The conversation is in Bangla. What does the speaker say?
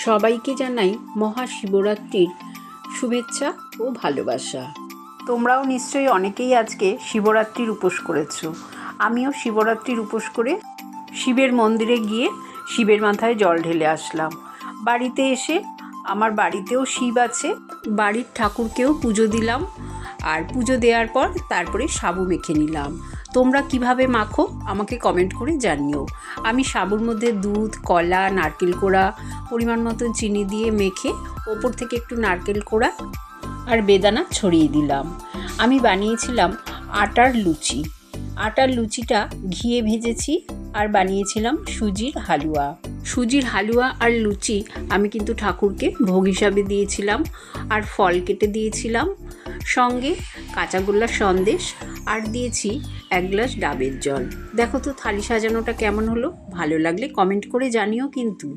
সবাইকে জানাই মহাশিবরাত্রির শুভেচ্ছা ও ভালোবাসা। তোমরাও নিশ্চয়ই অনেকেই আজকে শিবরাত্রির উপোস করেছো। আমিও শিবরাত্রির উপোস করে শিবের মন্দিরে গিয়ে শিবের মাথায় জল ঢেলে আসলাম। বাড়িতে এসে আমার বাড়িতেও শিব আছে, বাড়ির ঠাকুরকেও পুজো দিলাম। আর পুজো দেওয়ার পর তারপরে সাবু মেখে নিলাম। তোমরা কিভাবে মাখো আমাকে কমেন্ট করে জানিও। আমি সাবুর মধ্যে দুধ, কলা, নারকেল কোড়া, পরিমাণ মতন চিনি দিয়ে মেখে ওপর থেকে একটু নারকেল কোড়া আর বেদানা ছড়িয়ে দিলাম। আমি বানিয়েছিলাম আটার লুচি। আটার লুচিটা ঘিয়ে ভেজেছি আর বানিয়েছিলাম সুজির হালুয়া। সুজির হালুয়া আর লুচি আমি কিন্তু ঠাকুরকে ভোগ হিসাবে দিয়েছিলাম আর ফল কেটে দিয়েছিলাম, সঙ্গে কাঁচাগোল্লার সন্দেশ আর দিয়েছি 1 গ্লাস ডাবের জল। দেখো তো থালি সাজানোটা কেমন হলো? ভালো লাগলে কমেন্ট করে জানিও কিন্তু।